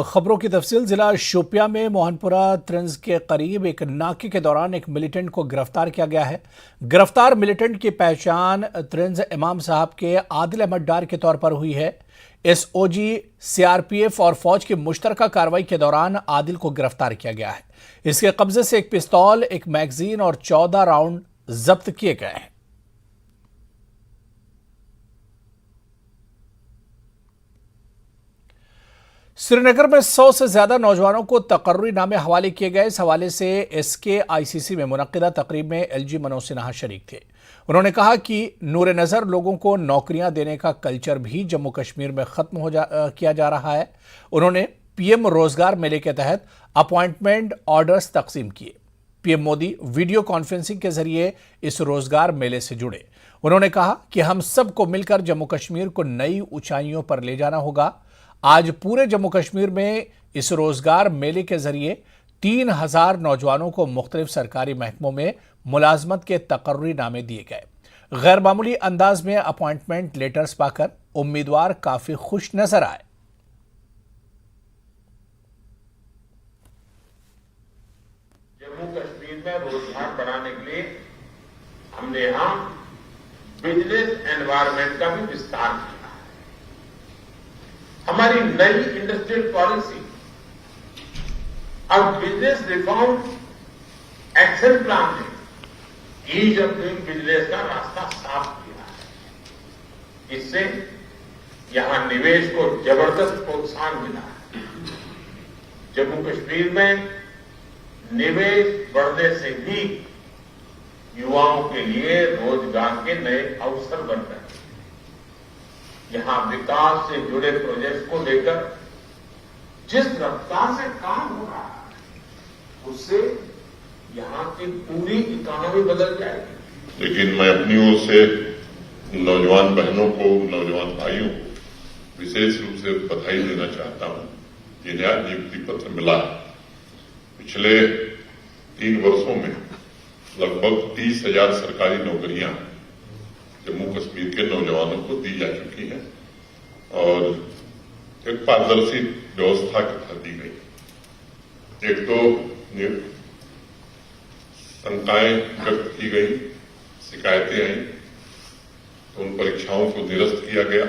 खबरों की तफसील। जिला शोपिया में मोहनपुरा त्रिंज के करीब एक नाके के दौरान एक मिलिटेंट को गिरफ्तार किया गया है। गिरफ्तार मिलिटेंट की पहचान त्रिंज इमाम साहब के आदिल अहमद डार के तौर पर हुई है। एसओजी, सीआरपीएफ और फौज की मुश्तरका कार्रवाई के दौरान आदिल को गिरफ्तार किया गया है। इसके कब्जे से एक पिस्तौल, एक मैगजीन और 14 राउंड जब्त किए गए हैं। श्रीनगर में 100 से ज्यादा नौजवानों को तकर्रुरी नामे हवाले किए गए। इस हवाले से एसके आईसीसी में मुनक्किदा तकरीब में एलजी मनोज सिन्हा शरीक थे। उन्होंने कहा कि नूर नजर लोगों को नौकरियां देने का कल्चर भी जम्मू कश्मीर में खत्म किया जा रहा है। उन्होंने पीएम रोजगार मेले के तहत अपॉइंटमेंट ऑर्डर्स तकसीम किए। पीएम मोदी वीडियो कॉन्फ्रेंसिंग के जरिए इस रोजगार मेले से जुड़े। उन्होंने कहा कि हम सबको मिलकर जम्मू कश्मीर को नई ऊंचाइयों पर ले जाना होगा। आज पूरे जम्मू कश्मीर में इस रोजगार मेले के जरिए 3000 नौजवानों को मुख्तलिफ सरकारी महकमों में मुलाजमत के तकर्रुरी नामे दिए गए। गैर मामूली अंदाज में अपॉइंटमेंट लेटर्स पाकर उम्मीदवार काफी खुश नजर आए। जम्मू कश्मीर में रोजगार बढ़ाने के लिए हमने यहां बिजनेस एनवायरनमेंट का भी विस्तार किया। हमारी नई इंडस्ट्रियल पॉलिसी और बिजनेस रिफॉर्म एक्शन प्लान ने ईज ऑफ डूइंग बिजनेस का रास्ता साफ किया है। इससे यहां निवेश को जबरदस्त प्रोत्साहन मिला है। जम्मू कश्मीर में निवेश बढ़ने से भी युवाओं के लिए रोजगार के नए अवसर बन रहे हैं। यहां विकास से जुड़े प्रोजेक्ट को लेकर जिस रफ्तार से काम हो रहा है उससे यहां की पूरी इकोनॉमी बदल जाएगी। लेकिन मैं अपनी ओर से नौजवान बहनों को, नौजवान भाइयों को विशेष रूप से बधाई देना चाहता हूं। जिन्हें आज नियुक्ति पत्र मिला है। पिछले 3 वर्षों में लगभग 30,000 सरकारी नौकरियां जम्मू कश्मीर के नौजवानों को दी जा चुकी है और एक पारदर्शी व्यवस्था के तहत दी गई। एक तो शंकाएं व्यक्त की गई, शिकायतें आई तो उन परीक्षाओं को निरस्त किया गया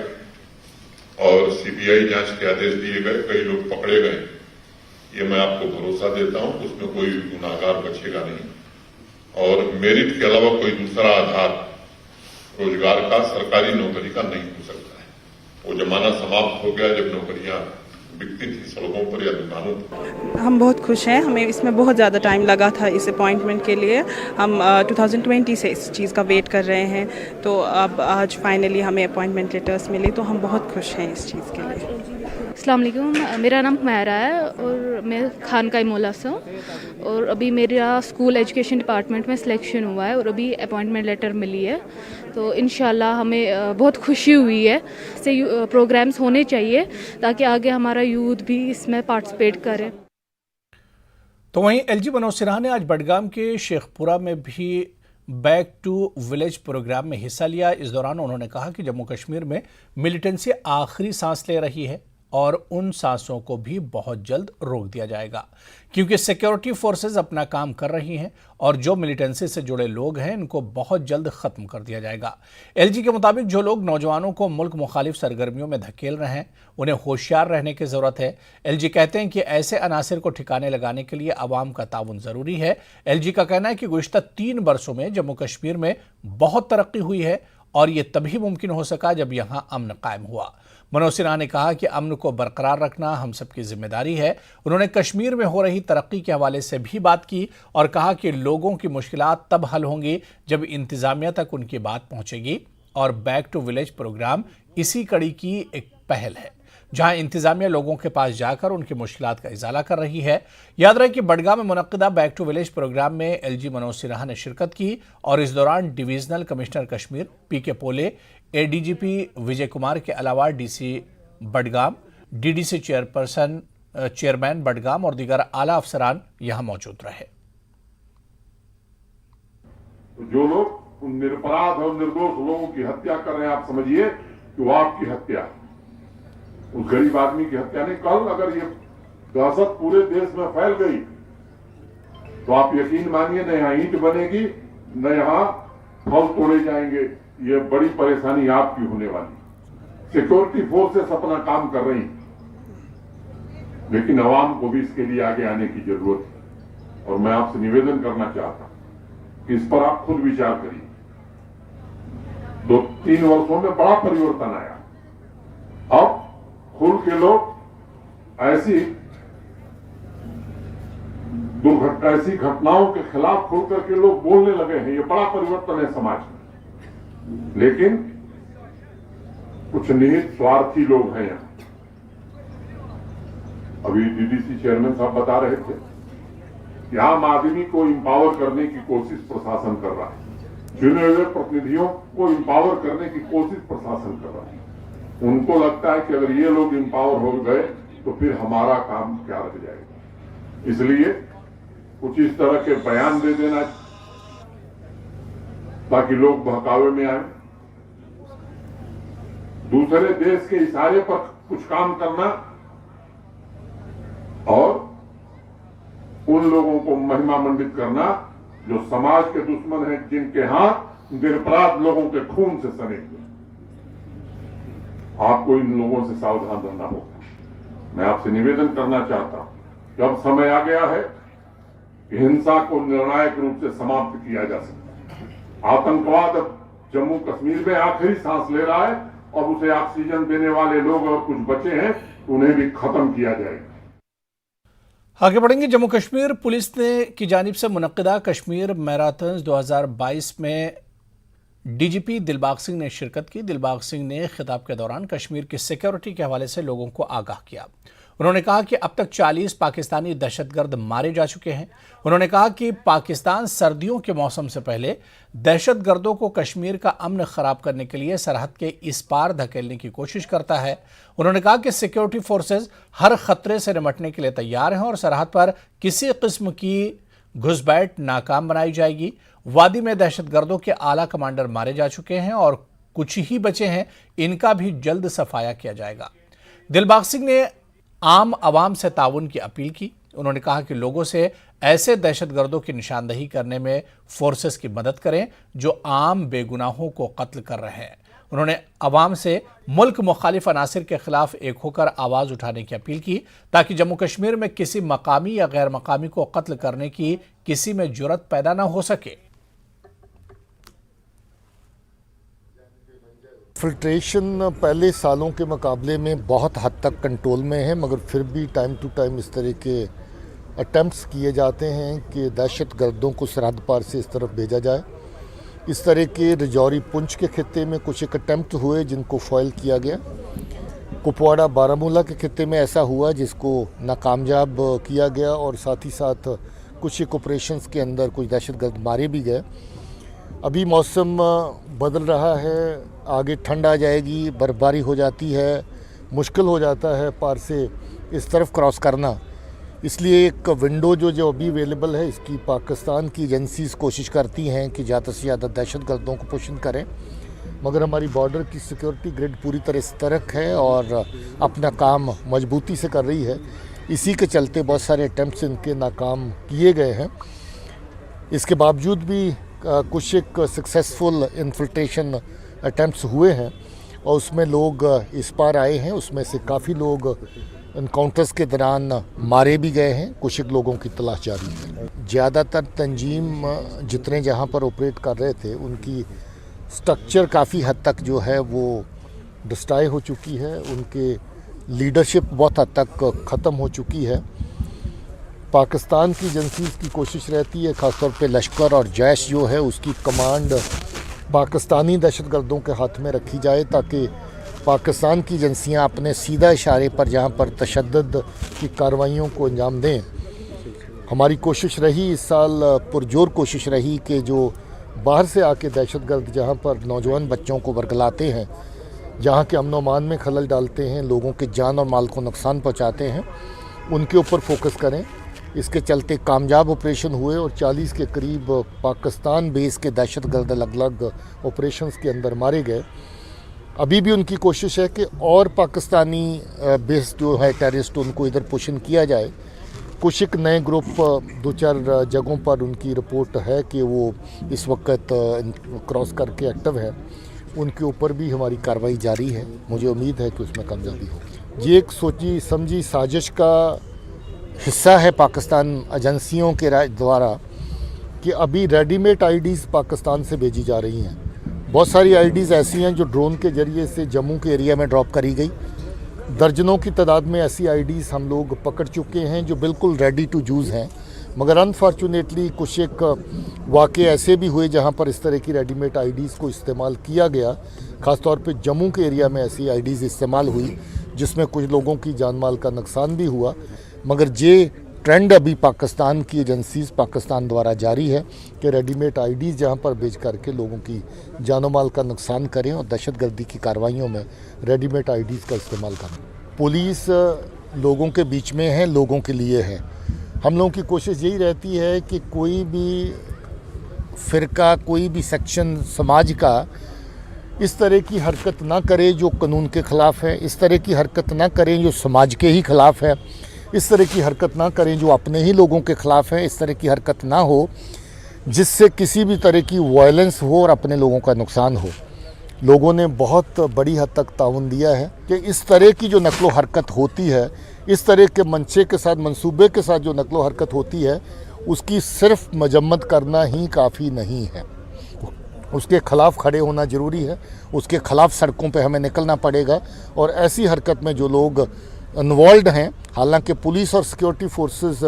और सीबीआई जांच के आदेश दिए गए। कई लोग पकड़े गए। ये मैं आपको भरोसा देता हूं उसमें कोई गुनाहगार बचेगा नहीं और मेरिट के अलावा कोई दूसरा आधार रोजगार का, सरकारी नौकरी का नहीं हो सकता है। वो जमाना समाप्त हो गया जब नौकरियां बिकती थी सड़कों पर या दुकानों पर। हम बहुत खुश हैं। हमें इसमें बहुत ज़्यादा टाइम लगा था इस अपॉइंटमेंट के लिए। हम 2020 से इस चीज़ का वेट कर रहे हैं तो अब आज फाइनली हमें अपॉइंटमेंट लेटर्स मिले तो हम बहुत खुश हैं इस चीज़ के लिए। अस्सलाम वालेकुम, मेरा नाम हुमैरा है और मैं खानकाई मौला से हूँ और अभी मेरा स्कूल एजुकेशन डिपार्टमेंट में सिलेक्शन हुआ है और अभी अपॉइंटमेंट लेटर मिली है तो इंशाल्लाह हमें बहुत खुशी हुई है। इससे प्रोग्राम्स होने चाहिए ताकि आगे हमारा यूथ भी इसमें पार्टिसिपेट करे। तो वहीं एलजी मनोज सिन्हा ने आज बडगाम के शेखपुरा में भी बैक टू विलेज प्रोग्राम में हिस्सा लिया। इस दौरान उन्होंने कहा कि जम्मू कश्मीर में मिलिटेंसी आखिरी सांस ले रही है और उन सांसों को भी बहुत जल्द रोक दिया जाएगा क्योंकि सिक्योरिटी फोर्सेस अपना काम कर रही हैं और जो मिलिटेंसी से जुड़े लोग हैं इनको बहुत जल्द खत्म कर दिया जाएगा। एलजी के मुताबिक जो लोग नौजवानों को मुल्क मुखालिफ सरगर्मियों में धकेल रहे हैं उन्हें होशियार रहने की जरूरत है। एलजी कहते हैं कि ऐसे अनासिर को ठिकाने लगाने के लिए अवाम का ताउन जरूरी है। एलजी का कहना है कि गुज़िश्ता 3 वर्षों में जम्मू कश्मीर में बहुत तरक्की हुई है और ये तभी मुमकिन हो सका जब यहाँ अमन कायम हुआ। मनोज सिन्हा ने कहा कि अमन को बरकरार रखना हम सबकी जिम्मेदारी है। उन्होंने कश्मीर में हो रही तरक्की के हवाले से भी बात की और कहा कि लोगों की मुश्किलात तब हल होंगी जब इंतजामिया तक उनकी बात पहुंचेगी और बैक टू विलेज प्रोग्राम इसी कड़ी की एक पहल है जहां इंतजामिया लोगों के पास जाकर उनकी मुश्किलात का इजाला कर रही है। याद रहे कि बडगाम में मुनक्किदा बैक टू विलेज प्रोग्राम में एलजी मनोज सिन्हा ने शिरकत की और इस दौरान डिवीजनल कमिश्नर कश्मीर पीके पोले, एडीजीपी विजय कुमार के अलावा DC Budgam, DDC chairman Budgam और दीगर आला अफसरान यहां मौजूद रहे। जो लोग निरपराध और निर्दोष लोगों की हत्या कर रहे हैं, आप समझिए कि वो आपकी हत्या, उस गरीब आदमी की हत्या नहीं। कल अगर ये दहशत पूरे देश में फैल गई तो आप यकीन मानिए न यहाँ ईंट बनेगी न यहाँ फल तोड़े जाएंगे। ये बड़ी परेशानी आपकी होने वाली। सिक्योरिटी फोर्सेस अपना काम कर रही हैं, लेकिन अवाम को भी इसके लिए आगे आने की जरूरत है। और मैं आपसे निवेदन करना चाहता हूं कि इस पर आप खुद विचार करिए। 2-3 वर्षों में बड़ा परिवर्तन आया। अब खुल के लोग ऐसी घटनाओं के खिलाफ खुल करके लोग बोलने लगे हैं। ये बड़ा परिवर्तन है समाज में। लेकिन कुछ निहित स्वार्थी लोग हैं यहां। अभी डीडीसी चेयरमैन साहब बता रहे थे कि आम आदमी को इंपावर करने की कोशिश प्रशासन कर रहा है। चुने हुए प्रतिनिधियों को इंपावर करने की कोशिश प्रशासन कर रहा है। उनको लगता है कि अगर ये लोग इंपावर हो गए तो फिर हमारा काम क्या रह जाएगा। इसलिए कुछ इस तरह के बयान दे देना ताकि लोग बहकावे में आए। दूसरे देश के इशारे पर कुछ काम करना और उन लोगों को महिमा मंडित करना जो समाज के दुश्मन हैं, जिनके हाथ निरपराध लोगों के खून से सने हुए। आपको इन लोगों से सावधान रहना होगा। मैं आपसे निवेदन करना चाहता हूं कि अब समय आ गया है कि हिंसा को निर्णायक रूप से समाप्त किया जा सकता। आतंकवाद अब जम्मू कश्मीर में आखिरी सांस ले रहा है और उसे ऑक्सीजन देने वाले लोग और कुछ बचे हैं, उन्हें भी खत्म किया जाएगा। आगे बढ़ेंगे। जम्मू कश्मीर पुलिस ने की जानिब से मुनक्किदा कश्मीर मैराथन 2022 में डीजीपी दिलबाग सिंह ने शिरकत की। दिलबाग सिंह ने खिताब के दौरान कश्मीर की सिक्योरिटी के हवाले से लोगों को आगाह किया। उन्होंने कहा कि अब तक 40 पाकिस्तानी दहशतगर्द मारे जा चुके हैं। उन्होंने कहा कि पाकिस्तान सर्दियों के मौसम से पहले दहशतगर्दों को कश्मीर का अमन खराब करने के लिए सरहद के इस पार धकेलने की कोशिश करता है। उन्होंने कहा कि सिक्योरिटी फोर्सेज हर खतरे से निपटने के लिए तैयार हैं और सरहद पर किसी किस्म की घुसपैठ नाकाम बनाई जाएगी। वादी में दहशतगर्दों के आला कमांडर मारे जा चुके हैं और कुछ ही बचे हैं, इनका भी जल्द सफाया किया जाएगा। दिलबाग सिंह ने आम आवाम से ताउन की अपील की। उन्होंने कहा कि लोगों से ऐसे दहशतगर्दों की निशानदही करने में फोर्सेस की मदद करें जो आम बेगुनाहों को कत्ल कर रहे हैं। उन्होंने अवाम से मुल्क मुखालिफ अनासिर के खिलाफ एक होकर आवाज़ उठाने की अपील की ताकि जम्मू कश्मीर में किसी मकामी या गैर मकामी को कत्ल करने की किसी में जुर्रत पैदा न हो सके। फिल्ट्रेशन पहले सालों के मुकाबले में बहुत हद तक कंट्रोल में है, मगर फिर भी टाइम टू टाइम इस तरह के अटैम्प्ट्स किए जाते हैं कि दहशतगर्दों को सरहद पार से इस तरफ भेजा जाए। इस तरह के रजौरी पुंछ के खित्ते में कुछ एक अटैम्प्ट हुए जिनको फॉइल किया गया। कुपवाड़ा बारामूला के खित्ते में ऐसा हुआ जिसको नाकामयाब किया गया और साथ ही साथ कुछ एक ऑपरेशंस के अंदर कुछ दहशतगर्द मारे भी गए। अभी मौसम बदल रहा है, आगे ठंड आ जाएगी, बर्फबारी हो जाती है, मुश्किल हो जाता है पार से इस तरफ क्रॉस करना। इसलिए एक विंडो जो अभी अवेलेबल है, इसकी पाकिस्तान की एजेंसीज कोशिश करती हैं कि ज़्यादा से ज़्यादा दहशतगर्दों को पुश करें, मगर हमारी बॉर्डर की सिक्योरिटी ग्रिड पूरी तरह सतर्क है और अपना काम मजबूती से कर रही है। इसी के चलते बहुत सारे अटैम्प्ट्स इनके नाकाम किए गए हैं। इसके बावजूद भी कुछ एक सक्सेसफुल इन्फिल्ट्रेशन अटैम्प्ट्स हुए हैं और उसमें लोग इस पार आए हैं। उसमें से काफ़ी लोग इनकाउंटर्स के दौरान मारे भी गए हैं, कुछ एक लोगों की तलाश जारी है। ज़्यादातर तंजीम जितने जहाँ पर ऑपरेट कर रहे थे उनकी स्ट्रक्चर काफ़ी हद तक जो है वो डिस्ट्रॉय हो चुकी है, उनके लीडरशिप बहुत हद तक ख़त्म हो चुकी है। पाकिस्तान की एजेंसीज की कोशिश रहती है, ख़ासतौर पे लश्कर और जैश जो है उसकी कमांड पाकिस्तानी दहशतगर्दों के हाथ में रखी जाए ताकि पाकिस्तान की एजेंसियां अपने सीधा इशारे पर जहां पर तशद्दुद की कार्रवाइयों को अंजाम दें। हमारी कोशिश रही इस साल, पुरजोर कोशिश रही कि जो बाहर से आके दहशतगर्द जहां पर नौजवान बच्चों को बरगलाते हैं, जहां के अमन अमान में खलल डालते हैं, लोगों के जान और माल को नुकसान पहुँचाते हैं, उनके ऊपर फोकस करें। इसके चलते कामयाब ऑपरेशन हुए और 40 के करीब पाकिस्तान बेस के दहशतगर्द अलग अलग ऑपरेशंस के अंदर मारे गए। अभी भी उनकी कोशिश है कि और पाकिस्तानी बेस जो है टेररिस्ट उनको इधर पुशन किया जाए। कुछ एक नए ग्रुप 2-4 जगहों पर उनकी रिपोर्ट है कि वो इस वक्त क्रॉस करके एक्टिव है। उनके ऊपर भी हमारी कार्रवाई जारी है। मुझे उम्मीद है कि उसमें कामयाबी होगी। ये एक सोची समझी साजिश का हिस्सा है पाकिस्तान एजेंसियों के द्वारा कि अभी रेडीमेड आईडीज़ पाकिस्तान से भेजी जा रही हैं। बहुत सारी आईडीज़ ऐसी हैं जो ड्रोन के ज़रिए से जम्मू के एरिया में ड्रॉप करी गई। दर्जनों की तादाद में ऐसी आईडीज़ हम लोग पकड़ चुके हैं जो बिल्कुल रेडी टू यूज़ हैं, मगर अनफॉर्चुनेटली कुछ एक वाक़े ऐसे भी हुए जहां पर इस तरह की रेडीमेड आईडीज़ को इस्तेमाल किया गया। ख़ास तौर पे जम्मू के एरिया में ऐसी आईडीज़ इस्तेमाल हुई जिसमें कुछ लोगों की जान माल का नुकसान भी हुआ। मगर ये ट्रेंड अभी पाकिस्तान की एजेंसीज़ पाकिस्तान द्वारा जारी है कि रेडीमेड आईडीज़ जहां पर बेच करके लोगों की जानो माल का नुकसान करें और दहशतगर्दी की कार्रवाइयों में रेडीमेड आईडीज़ का इस्तेमाल करें। पुलिस लोगों के बीच में है, लोगों के लिए है। हम लोगों की कोशिश यही रहती है कि कोई भी फ़िरका, कोई भी सेक्शन समाज का इस तरह की हरकत ना करे जो कानून के ख़िलाफ़ है, इस तरह की हरकत ना करें जो समाज के ही ख़िलाफ़ है, इस तरह की हरकत ना करें जो अपने ही लोगों के ख़िलाफ़ है, इस तरह की हरकत ना हो जिससे किसी भी तरह की वायलेंस हो और अपने लोगों का नुकसान हो। लोगों ने बहुत बड़ी हद तक ताउन दिया है कि इस तरह की जो नकलो हरकत होती है, इस तरह के मंशे के साथ, मंसूबे के साथ जो नकलो हरकत होती है, उसकी सिर्फ मजम्मत करना ही काफ़ी नहीं है। उसके ख़िलाफ़ खड़े होना ज़रूरी है, उसके ख़िलाफ़ सड़कों पे हमें निकलना पड़ेगा। और ऐसी हरकत में जो लोग इन्वॉल्व हैं, हालांकि पुलिस और सिक्योरिटी फोर्सेस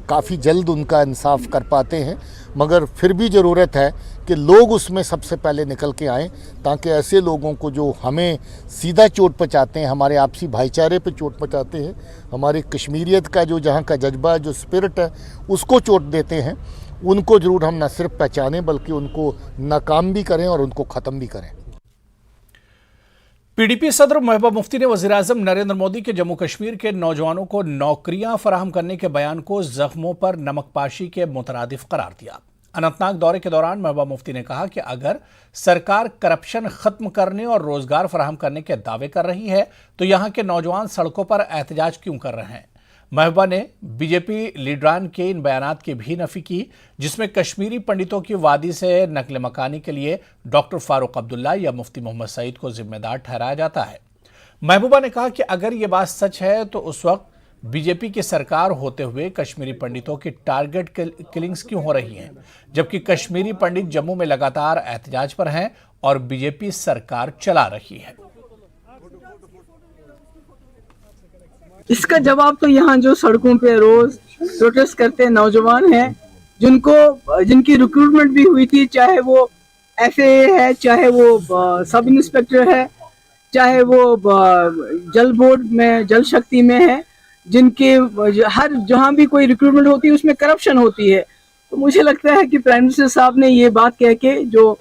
काफ़ी जल्द उनका इंसाफ कर पाते हैं, मगर फिर भी ज़रूरत है कि लोग उसमें सबसे पहले निकल के आएँ, ताकि ऐसे लोगों को जो हमें सीधा चोट पहुँचाते हैं, हमारे आपसी भाईचारे पे चोट पहुँचाते हैं, हमारी कश्मीरियत का जो जहाँ का जज्बा, जो स्पिरिट है, उसको चोट देते हैं, उनको ज़रूर हम न सिर्फ पहचानें बल्कि उनको नाकाम भी करें और उनको ख़त्म भी करें। पीडीपी सदर महबूबा मुफ्ती ने वज़ीर-ए-आज़म नरेंद्र मोदी के जम्मू कश्मीर के नौजवानों को नौकरियां फराहम करने के बयान को जख्मों पर नमकपाशी के मुतरादिफ करार दिया। अनंतनाग दौरे के दौरान महबूबा मुफ्ती ने कहा कि अगर सरकार करप्शन खत्म करने और रोजगार फराहम करने के दावे कर रही है तो यहां के नौजवान सड़कों पर एहतजाज क्यों कर रहे हैं। महबूबा ने बीजेपी लीडरान के इन बयानात की भी नफी की जिसमें कश्मीरी पंडितों की वादी से नकल मकानी के लिए डॉक्टर फारूक अब्दुल्ला या मुफ्ती मोहम्मद सईद को जिम्मेदार ठहराया जाता है। महबूबा ने कहा कि अगर ये बात सच है तो उस वक्त बीजेपी की सरकार होते हुए कश्मीरी पंडितों की टारगेट किलिंग्स क्यों हो रही हैं, जबकि कश्मीरी पंडित जम्मू में लगातार एहतजाज पर हैं और बीजेपी सरकार चला रही है। इसका जवाब तो यहाँ जो सड़कों पे रोज प्रोटेस्ट करते नौजवान हैं, जिनकी रिक्रूटमेंट भी हुई थी, चाहे वो FAA है, चाहे वो सब इंस्पेक्टर है, चाहे वो जल बोर्ड में, जल शक्ति में है, जिनके हर जहाँ भी कोई रिक्रूटमेंट होती है उसमें करप्शन होती है। तो मुझे लगता है कि प्राइम मिनिस्टर साहब ने ये बात कह के जो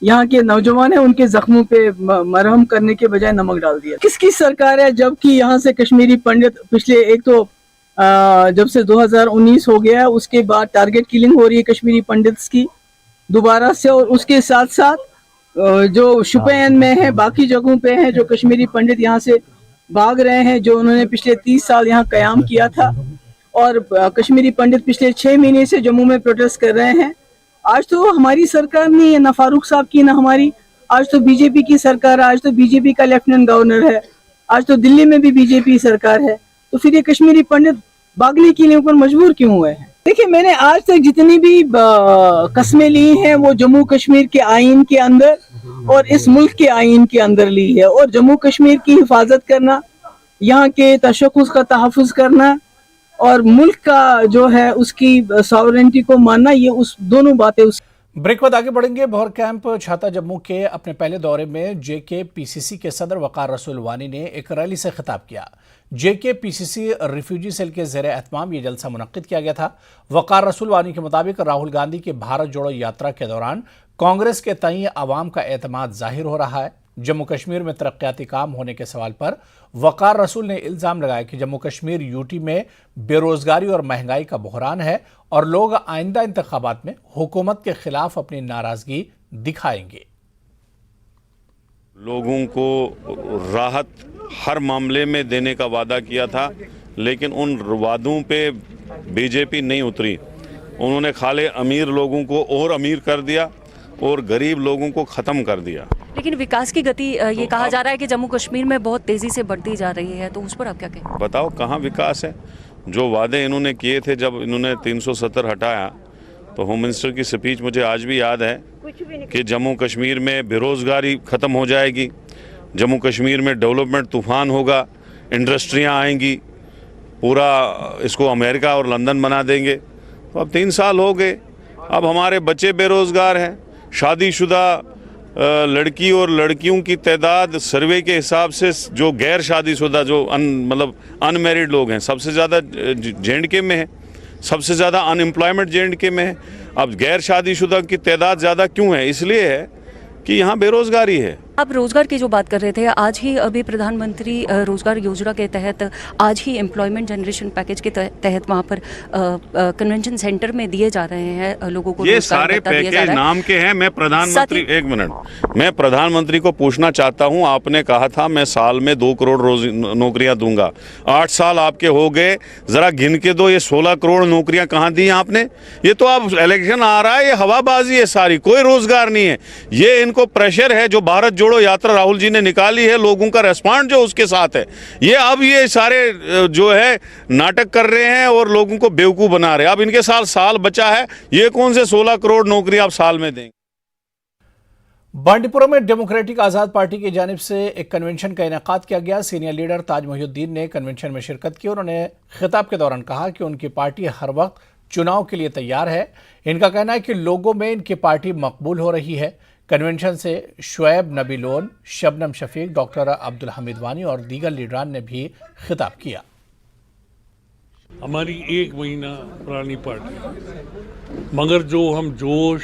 यहाँ के नौजवान हैं उनके जख्मों पे मरहम करने के बजाय नमक डाल दिया। किसकी सरकार है जबकि यहाँ से कश्मीरी पंडित पिछले एक तो जब से 2019 हो गया है उसके बाद टारगेट किलिंग हो रही है कश्मीरी पंडित्स की दोबारा से, और उसके साथ साथ जो शुपैन में है, बाकी जगहों पे हैं जो कश्मीरी पंडित यहाँ से भाग रहे हैं, जो उन्होंने पिछले 30 साल यहाँ कयाम किया था, और कश्मीरी पंडित पिछले 6 महीने से जम्मू में प्रोटेस्ट कर रहे हैं। आज तो हमारी सरकार नहीं है, ना फारूक साहब की ना हमारी, आज तो बीजेपी की सरकार है, आज तो बीजेपी का लेफ्टिनेंट गवर्नर है, आज तो दिल्ली में भी बीजेपी सरकार है। तो फिर ये कश्मीरी पंडित भागने के लिए ऊपर मजबूर क्यों हुए हैं? देखिए, मैंने आज तक जितनी भी कस्में ली हैं वो जम्मू कश्मीर के आइन के अंदर और इस मुल्क के आइन के अंदर ली है, और जम्मू कश्मीर की हिफाजत करना, यहाँ के तशक्कुस का तहफ़्फ़ुज़ करना और मुल्क का जो है उसकी सॉवरेंटी को मानना, ये उस दोनों बातें उस ब्रेक बाद आगे बढ़ेंगे। भौर कैंप छाता जम्मू के अपने पहले दौरे में JK-PCC के सदर वकार रसूल वानी ने एक रैली से खिताब किया। JK-PCC रिफ्यूजी सेल के ज़ेरे एहतमाम ये जलसा मुनक्किद किया गया था। वकार रसूल वानी के मुताबिक राहुल गांधी की भारत जोड़ो यात्रा के दौरान कांग्रेस के तई अवाम का एतमाद जाहिर हो रहा है। जम्मू कश्मीर में तरक्याती काम होने के सवाल पर वकार रसूल ने इल्ज़ाम लगाया कि जम्मू कश्मीर यूटी में बेरोजगारी और महंगाई का बहरान है और लोग आइंदा इंतखाबात में हुकूमत के खिलाफ अपनी नाराजगी दिखाएंगे। लोगों को राहत हर मामले में देने का वादा किया था, लेकिन उन वादों पे बीजेपी नहीं उतरी। उन्होंने खाली अमीर लोगों को और अमीर कर दिया और गरीब लोगों को ख़त्म कर दिया। लेकिन विकास की गति ये कहा जा रहा है कि जम्मू कश्मीर में बहुत तेज़ी से बढ़ती जा रही है, तो उस पर आप क्या कहें? बताओ कहाँ विकास है? जो वादे इन्होंने किए थे, जब इन्होंने 370 हटाया तो होम मिनिस्टर की स्पीच मुझे आज भी याद है कि जम्मू कश्मीर में बेरोज़गारी ख़त्म हो जाएगी, जम्मू कश्मीर में डेवलपमेंट तूफान होगा, इंडस्ट्रियाँ आएंगी, पूरा इसको अमेरिका और लंदन बना देंगे। तो अब 3 साल हो गए, अब हमारे बच्चे बेरोज़गार हैं। शादीशुदा लड़की और लड़कियों की तादाद सर्वे के हिसाब से जो गैर शादीशुदा जो मतलब अनमैरिड लोग हैं सबसे ज़्यादा जे.एंड.के में है, सबसे ज़्यादा अनएम्प्लॉयमेंट जे.एंड.के में है। अब गैर शादीशुदा की तादाद ज़्यादा क्यों है? इसलिए है कि यहाँ बेरोज़गारी है। आप रोजगार की जो बात कर रहे थे, आज ही अभी प्रधानमंत्री रोजगार योजना के तहत आज ही एम्प्लॉयमेंट जनरेशन पैकेज के तहत वहाँ पर कन्वेंशन सेंटर में दिए जा रहे हैं लोगों को। ये सारे पैकेज नाम के हैं। मैं प्रधानमंत्री एक मिनट मैं प्रधानमंत्री को पूछना चाहता हूँ, आपने कहा था मैं साल में 2 करोड़ नौकरियाँ दूंगा। 8 साल आपके हो गए, जरा गिन के दो ये 16 करोड़ नौकरियाँ कहाँ दी आपने? ये तो अब इलेक्शन आ रहा है, ये हवाबाजी है सारी, कोई रोजगार नहीं है। ये इनको प्रेशर है जो भारत जोड़ो यात्रा राहुल जी ने निकाली है, लोगों का रेस्पॉन्स जो उसके साथ है, ये अब ये सारे जो है नाटक कर रहे हैं और लोगों को बेवकूफ़ बना रहे हैं। अब इनके साल बचा है, ये कौन से 16 करोड़ नौकरी आप साल में देंगे? बांडीपुरा में डेमोक्रेटिक आज़ाद पार्टी की जानिब से एक कन्वेंशन का इनेकाद किया गया। सीनियर लीडर ताज मोहिउद्दीन ने कन्वेंशन में शिरकत की। उन्होंने खिताब के दौरान कहा कि उनकी पार्टी हर वक्त चुनाव के लिए तैयार है। इनका कहना है कि लोगों में इनकी पार्टी मकबूल हो रही है। कन्वेंशन से शुएब नबी लोन, शबनम शफीक, डॉक्टर अब्दुल हमीद वानी और दीगर लीडरान ने भी खिताब किया। हमारी 1 महीना पुरानी पार्टी, मगर जो हम जोश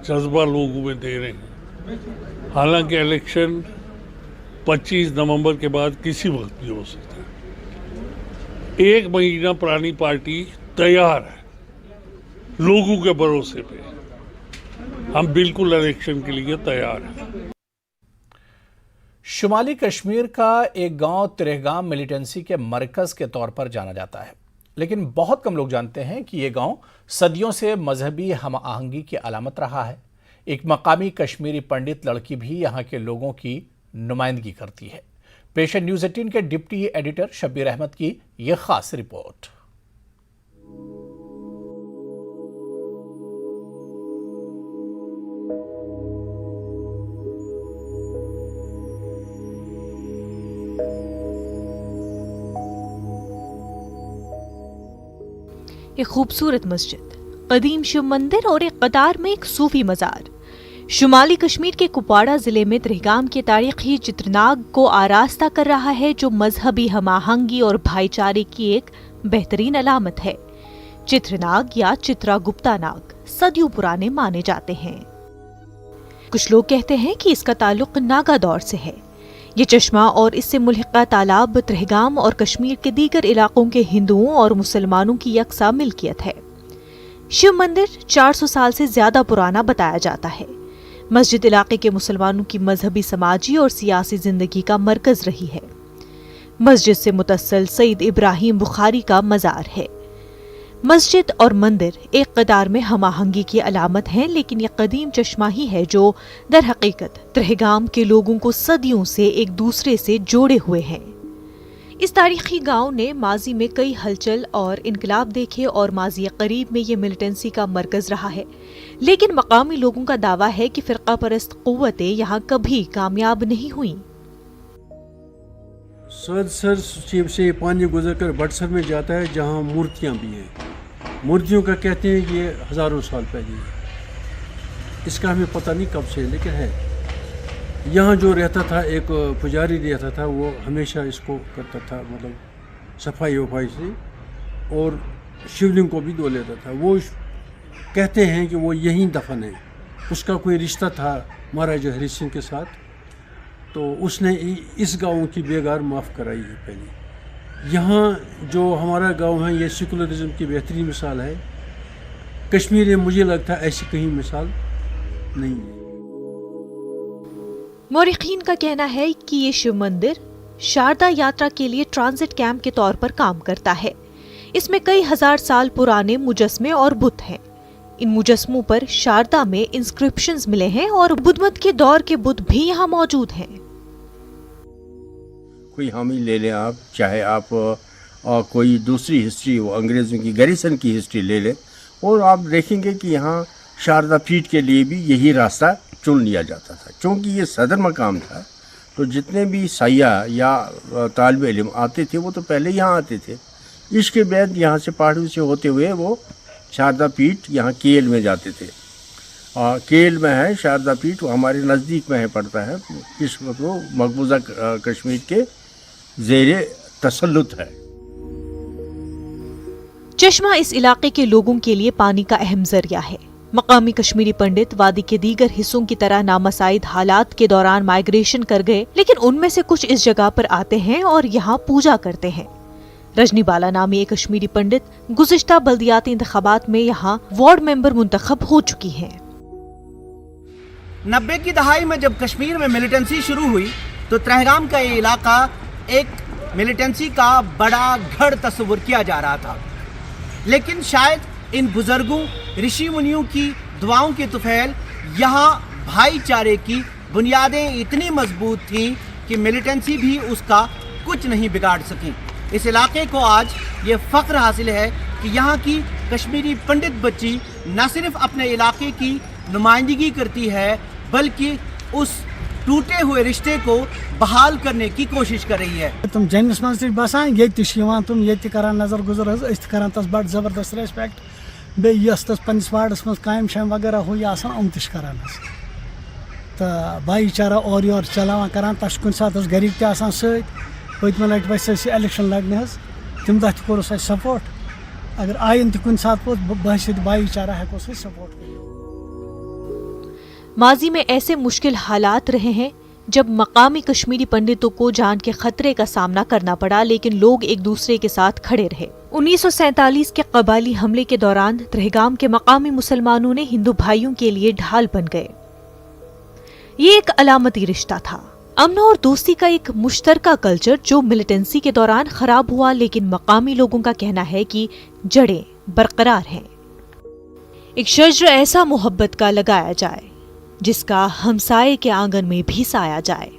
जज्बा लोगों में दे रहे हैं, हालांकि इलेक्शन 25 नवंबर के बाद किसी वक्त भी हो सकता है। 1 महीना पुरानी पार्टी तैयार है, लोगों के भरोसे पे हम बिल्कुल इलेक्शन के लिए तैयार हैं। शुमाली कश्मीर का एक गांव त्रेहगाम मिलिटेंसी के मरकज के तौर पर जाना जाता है, लेकिन बहुत कम लोग जानते हैं कि यह गांव सदियों से मजहबी हम आहंगी की अलामत रहा है। एक मकामी कश्मीरी पंडित लड़की भी यहां के लोगों की नुमाइंदगी करती है। पेश है न्यूज़ 18 के डिप्टी एडिटर शब्बीर अहमद की यह खास रिपोर्ट। एक खूबसूरत मस्जिद, कदीम शिव मंदिर और एक कतार में एक सूफी मजार। शुमाली कश्मीर के कुपवाड़ा जिले में त्रेहगाम के तारीखी चित्रनाग को आरास्ता कर रहा है, जो मजहबी हमाहंगी और भाईचारे की एक बेहतरीन अलामत है। चित्रनाग या चित्रागुप्ता नाग सदियों पुराने माने जाते हैं। कुछ लोग कहते हैं कि इसका ताल्लुक नागा दौर से है। ये चश्मा और इससे मुल्हिका तालाब त्रेहगाम और कश्मीर के दीगर इलाकों के हिंदुओं और मुसलमानों की यकसा मिल्कियत है। शिव मंदिर 400 साल से ज्यादा पुराना बताया जाता है। मस्जिद इलाके के मुसलमानों की मजहबी, समाजी और सियासी जिंदगी का मरकज रही है। मस्जिद से मुतस्सिल सईद इब्राहिम बुखारी का मजार है। मस्जिद और मंदिर एक कतार में हमाहंगी की अलामत हैं, लेकिन यह कदीम चश्मा ही है जो दर हकीकत त्रेहगाम के लोगों को सदियों से एक दूसरे से जोड़े हुए हैं। इस तारीखी गांव ने माजी में कई हलचल और इनकलाब देखे और माजी करीब में ये मिलिटेंसी का मरकज रहा है, लेकिन मकामी लोगों का दावा है कि फिरका परस्त कुव्वतें यहाँ कभी कामयाब नहीं हुई। सर से पानी गुजर कर बटसर में जाता है, जहाँ मूर्तियाँ भी हैं। मूर्तियों का कहते हैं कि ये हज़ारों साल पहले, इसका हमें पता नहीं कब से, लेकिन है। यहाँ जो रहता था, एक पुजारी रहता था, वो हमेशा इसको करता था, मतलब सफाई वफाई से, और शिवलिंग को भी धो लेता था। वो कहते हैं कि वो यहीं दफन है। उसका कोई रिश्ता था महाराजा हरि सिंह के साथ, तो उसने इस गाँव की बेगार माफ़ कराई है पहले। यहाँ जो हमारा गांव है, ये सेकुलरिज्म की बेहतरीन मिसाल है। कश्मीर में मुझे लगता है ऐसी कहीं मिसाल नहीं है। मौरिखीन का कहना है कि ये शिव मंदिर शारदा यात्रा के लिए ट्रांजिट कैंप के तौर पर काम करता है। इसमें कई हजार साल पुराने मुजस्मे और बुत हैं। इन मुजस्मों पर शारदा में इंस्क्रिप्शंस मिले हैं और बुद्ध मत के दौर के बुत भी यहाँ मौजूद हैं। कोई हामी ले लें आप, चाहे आप कोई दूसरी हिस्ट्री, वो अंग्रेज़ों की गैरिसन की हिस्ट्री ले लें, और आप देखेंगे कि यहाँ शारदा पीठ के लिए भी यही रास्ता चुन लिया जाता था। क्योंकि ये सदर मकाम था, तो जितने भी सयाह या तालिब इल्म आते थे वो तो पहले यहाँ आते थे। इसके बाद यहाँ से पहाड़ों से होते हुए वो शारदा पीठ यहाँ केल में जाते थे। केल में है शारदा पीठ, वो हमारे नज़दीक में है, पड़ता है। इस वक्त वो मकबूजा कश्मीर के ज़ेरे तसल्लुत है। चश्मा इस इलाके के लोगों के लिए पानी का अहम जरिया है। मकामी कश्मीरी पंडित वादी के दीगर हिस्सों की तरह नामसाइद हालात के दौरान माइग्रेशन कर गए, लेकिन उनमें से कुछ इस जगह पर आते हैं और यहाँ पूजा करते हैं। रजनी बाला नामी एक कश्मीरी पंडित गुज़िश्ता बल्दियाती इंतखाबात में यहाँ वार्ड मेंबर मुंतखब हो चुकी हैं। 90 की दहाई में जब कश्मीर में मिलिटेंसी शुरू हुई तो त्रेहगाम का ये इलाका एक मिलिटेंसी का बड़ा गढ़ तस्वुर किया जा रहा था। लेकिन शायद इन बुजुर्गों ऋषि मुनियों की दुआओं के तुफैल यहाँ भाईचारे की बुनियादें इतनी मजबूत थीं कि मिलिटेंसी भी उसका कुछ नहीं बिगाड़ सकी। इस इलाके को आज ये फ़ख्र हासिल है कि यहाँ की कश्मीरी पंडित बच्ची न सिर्फ अपने इलाके की नुमाइंदगी करती है, बल्कि उस टूटे हुए रिश्ते को बहाल करने की कोशिश कर रही है। तुम जन्नस मज बसान ये तुम ये करान नजर गुजर करान तस बड़ जबरदस्त रेस्पेक्ट बेस तस पन्निस वार्डस मज कायम शाम वगैरह हो यम करान तो भाईचारा और योर चलावान करान तस कुन सात गरीब तसान सत्म लट वस इलेक्शन लड़ने तम दह कोर सपोर्ट अगर आयन तुन सात बहस भाईचारा हेको सपोर्ट कर। माजी में ऐसे मुश्किल हालात रहे हैं जब मकामी कश्मीरी पंडितों को जान के खतरे का सामना करना पड़ा, लेकिन लोग एक दूसरे के साथ खड़े रहे। 1947 के कबायली हमले के दौरान त्रेहगाम के मकामी मुसलमानों ने हिंदू भाइयों के लिए ढाल बन गए। ये एक अलामती रिश्ता था, अमन और दोस्ती का एक मुश्तरका कल्चर जो मिलिटेंसी के दौरान खराब हुआ, लेकिन मकामी लोगों का कहना है कि जड़ें बरकरार हैं। एक शज्र ऐसा मोहब्बत का लगाया जाए जिसका हमसाये के आंगन में भी साया जाए।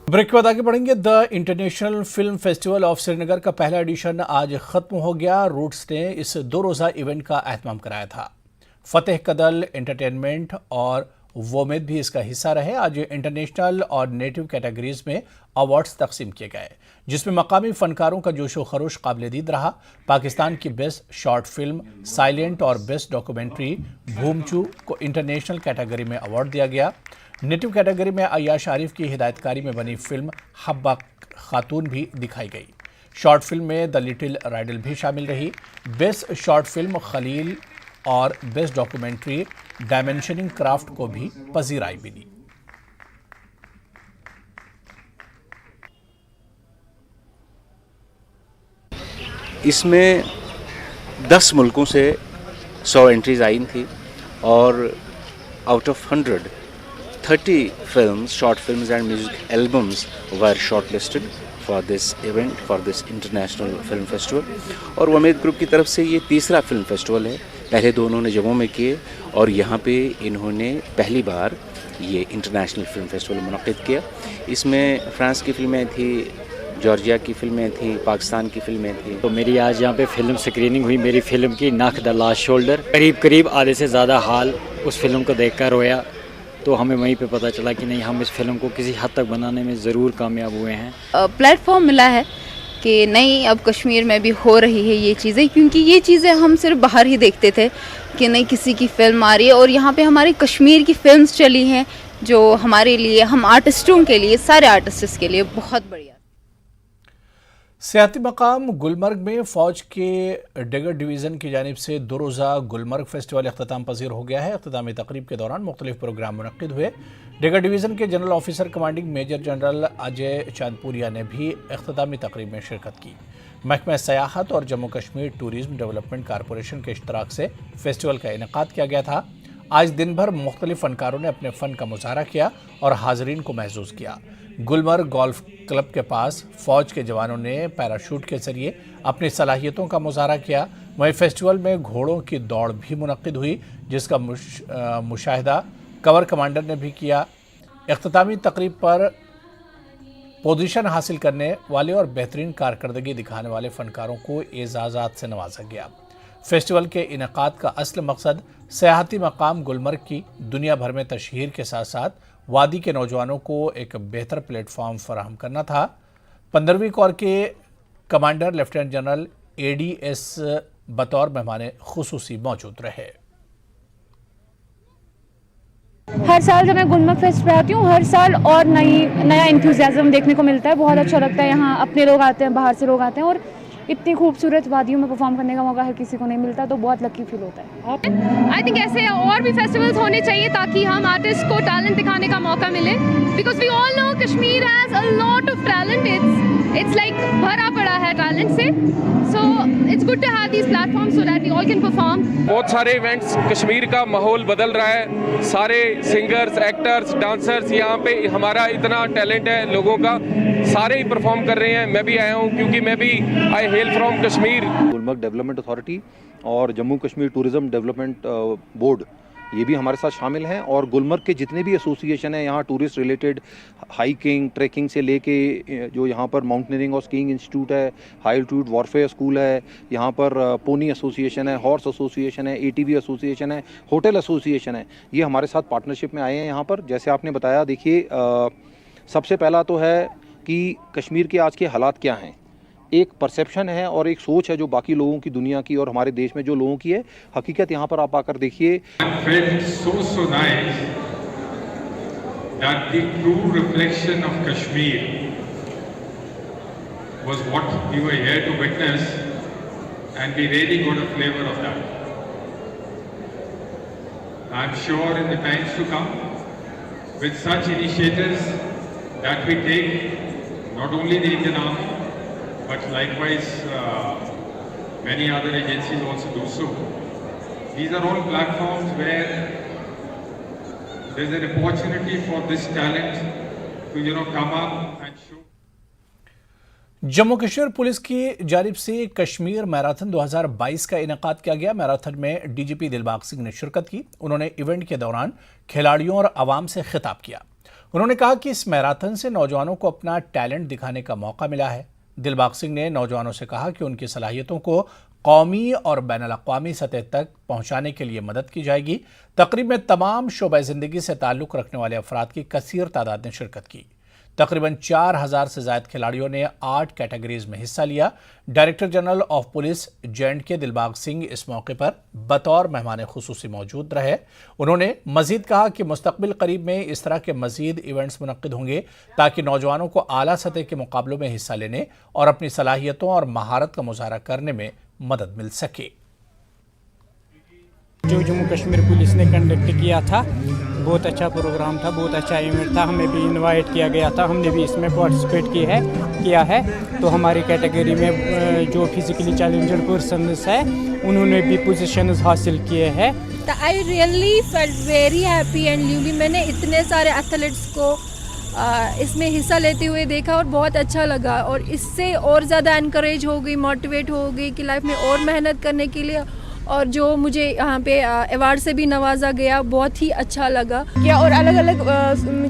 ब्रेक के बाद आगे बढ़ेंगे। The international film festival of Srinagar का पहला एडिशन आज खत्म हो गया। रूट्स ने इस 2 रोज़ा इवेंट का एहतमाम कराया था। फतेह कदल एंटरटेनमेंट और वोमेद भी इसका हिस्सा रहे। आज इंटरनेशनल और नेटिव कैटेगरीज में अवार्ड्स तकसीम किए गए, जिसमें मकामी फनकारों का जोशो खरोश काबिल-ए-दीद रहा। पाकिस्तान की बेस्ट शॉर्ट फिल्म साइलेंट और बेस्ट डॉक्यूमेंट्री भूमचू को इंटरनेशनल कैटेगरी में अवार्ड दिया गया। नेटिव कैटेगरी में अय्याश आरिफ की हिदायतकारी में बनी फिल्म हब्बा खातून भी दिखाई गई। शॉर्ट फिल्म में द लिटिल राइडल भी शामिल रही। बेस्ट शॉर्ट फिल्म खलील और बेस्ट डॉक्यूमेंट्री डायमेंशनिंग क्राफ्ट को भी पजीराई मिली। इसमें 10 मुल्कों से 100 एंट्रीज आई थी और out of 100 30 films, short films and music albums were shortlisted for this event, for this international film festival. और वमेद ग्रुप की तरफ से ये तीसरा फिल्म फेस्टिवल है। पहले 2 उन्होंने जम्मू में किए और यहाँ पे इन्होंने पहली बार ये इंटरनेशनल फिल्म फेस्टिवल मुनक़िद किया। इसमें फ्रांस की फिल्में थी, जॉर्जिया की फिल्में थी, पाकिस्तान की फिल्में थी। तो मेरी आज यहाँ पे फिल्म स्क्रीनिंग हुई मेरी फिल्म की नख द लास्ट शोल्डर। करीब आधे से ज़्यादा हाल उस फिल्म को देखकर रोया, तो हमें वहीं पे पता चला कि नहीं, हम इस फिल्म को किसी हद तक बनाने में ज़रूर कामयाब हुए हैं। प्लेटफॉर्म मिला है कि नहीं, अब कश्मीर में भी हो रही है ये चीज़ें, क्योंकि ये चीज़ें हम सिर्फ बाहर ही देखते थे कि नहीं किसी की फ़िल्म आ रही है, और यहाँ पे हमारी कश्मीर की फिल्म्स चली हैं जो हमारे लिए, हम आर्टिस्टों के लिए, सारे आर्टिस्ट्स के लिए बहुत बढ़िया। सियाती मकाम गुलमर्ग में फ़ौज के डेगर डिवीज़न की जानिब से 2 रोज़ा गुलमर्ग फेस्टिवल अख्ताम पजीर हो गया है। अख्तामी तकरीब के दौरान मुख्तलिफ प्रोग्राम मुनक़्क़िद हुए। डेगर डिवीज़न के general officer commanding major general Ajay Chandpuria ने भी अख्तामी तकरीब में शिरकत की। महकमा सयाहत और Jammu Kashmir tourism development corporation के इश्तराक से फेस्टिवल का इनेकाद किया गया था। आज दिन भर मुख्तलिफ फनकारों ने अपने फ़न का मुजाहरा किया और हाजरीन को महसूस किया। गुलमर्ग गोल्फ क्लब के पास फ़ौज के जवानों ने पैराशूट के जरिए अपनी सलाहियतों का मुजाहरा किया। वहीं फेस्टिवल में घोड़ों की दौड़ भी मुनक्किद हुई, जिसका मुशाहिदा कवर कमांडर ने भी किया। इख्तितामी तकरीब पर पोजीशन हासिल करने वाले और बेहतरीन कारकर्दगी दिखाने वाले फनकारों को एजाज़ात से नवाजा गया। फेस्टिवल के इनेकाद का असल मकसद सयाहती मकाम गुलमर्ग की दुनिया भर में तशहीर के साथ साथ वादी के नौजवानों को एक बेहतर प्लेटफॉर्म फराहम करना था। 15वीं कोर के कमांडर लेफ्टिनेंट जनरल ADS बतौर मेहमान खुसूसी मौजूद रहे। हर साल जब मैं गुलमर्ग फेस्ट पे आती हूँ, हर साल और नया इंथुजियाज्म देखने को मिलता है। बहुत अच्छा लगता है। यहाँ अपने लोग आते हैं, बाहर से लोग आते हैं और इतनी खूबसूरत वादियों में परफॉर्म करने का मौका हर किसी को नहीं मिलता, तो बहुत लकी फील होता है। आई थिंक ऐसे और भी फेस्टिवल्स होने चाहिए ताकि हम आर्टिस्ट को टैलेंट दिखाने का मौका मिले, because we all know Kashmir has a lot of talent. It's like भरा पड़ा है टैलेंट से, so it's good to have these platforms so that we all can perform. बहुत सारे इवेंट्स, कश्मीर का माहौल बदल रहा है। सारे सिंगर्स, एक्टर्स, डांसर्स, यहाँ पे हमारा इतना टैलेंट है लोगों का, सारे ही परफॉर्म कर रहे हैं। मैं भी आया हूँ क्योंकि मैं भी I hail from Kashmir. Gulmarg development authority और Jammu Kashmir tourism development board ये भी हमारे साथ शामिल हैं, और गुलमर्ग के जितने भी एसोसिएशन हैं यहाँ टूरिस्ट रिलेटेड, हाइकिंग, ट्रैकिंग से लेके जो यहाँ पर माउंटेनियरिंग और स्कीइंग इंस्टीट्यूट है, हाई एल्टीट्यूड वॉरफेयर स्कूल है, यहाँ पर पोनी एसोसिएशन है, हॉर्स एसोसिएशन है, ATV एसोसिएशन है, होटल एसोसिएशन है, ये हमारे साथ पार्टनरशिप में आए हैं यहाँ पर। जैसे आपने बताया, देखिए सबसे पहला तो है कि कश्मीर के आज के हालात क्या हैं। एक परसेप्शन है और एक सोच है जो बाकी लोगों की, दुनिया की और हमारे देश में जो लोगों की है। हकीकत यहाँ पर आप आकर देखिए। So nice that the true reflection of Kashmir was what we were here to witness, and we really got a flavor of that. I'm sure in the times to come, with such initiatives that we take, not only the Indian Army, but likewise many other agencies also do so. These are all platforms where there's an opportunity for this talent to come up and show. Jammu Kashmir police की जानिब से Kashmir marathon 2022 का इनेकाद किया गया। Marathon में DGP Dilbag Singh ने शिरकत की। उन्होंने इवेंट के दौरान खिलाड़ियों और आवाम से खिताब किया। उन्होंने कहा कि इस मैराथन से नौजवानों को अपना टैलेंट दिखाने का मौका मिला है। दिलबाग सिंह ने नौजवानों से कहा कि उनकी सलाहियतों को कौमी और बैनुल-अक़वामी सतह तक पहुंचाने के लिए मदद की जाएगी। तकरीब में तमाम शोबे ज़िंदगी से ताल्लुक़ रखने वाले अफराद की कसीर तादाद ने शिरकत की। तकरीबन 4000 से ज़ायद खिलाड़ियों ने 8 कैटेगरीज में हिस्सा लिया। Director general of police J&K Dilbag Singh इस मौके पर बतौर मेहमान खुसूसी मौजूद रहे। उन्होंने मजीद कहा कि मुस्तकबिल करीब में इस तरह के मजीद इवेंट्स मुनक्किद होंगे ताकि नौजवानों को आला सतह के मुकाबलों में हिस्सा लेने और अपनी सलाहियतों और महारत का मुजाहरा करने में मदद मिल सके। जो जम्मू कश्मीर पुलिस ने कंडक्ट किया था, बहुत अच्छा प्रोग्राम था, बहुत अच्छा इवेंट था। हमें भी इनवाइट किया गया था, हमने भी इसमें पार्टिसिपेट किया है। तो हमारी कैटेगरी में जो फिजिकली चैलेंजर पर्सन्स है उन्होंने भी पोजीशंस हासिल किए हैं। I really felt very happy and lovely. मैंने इतने सारे एथलीट्स को इसमें हिस्सा लेते हुए देखा और बहुत अच्छा लगा, और इससे और ज़्यादा इनकरेज हो गई, मोटिवेट हो गई कि लाइफ में और मेहनत करने के लिए। और जो मुझे यहाँ पे अवार्ड से भी नवाजा गया, बहुत ही अच्छा लगा किया। और अलग अलग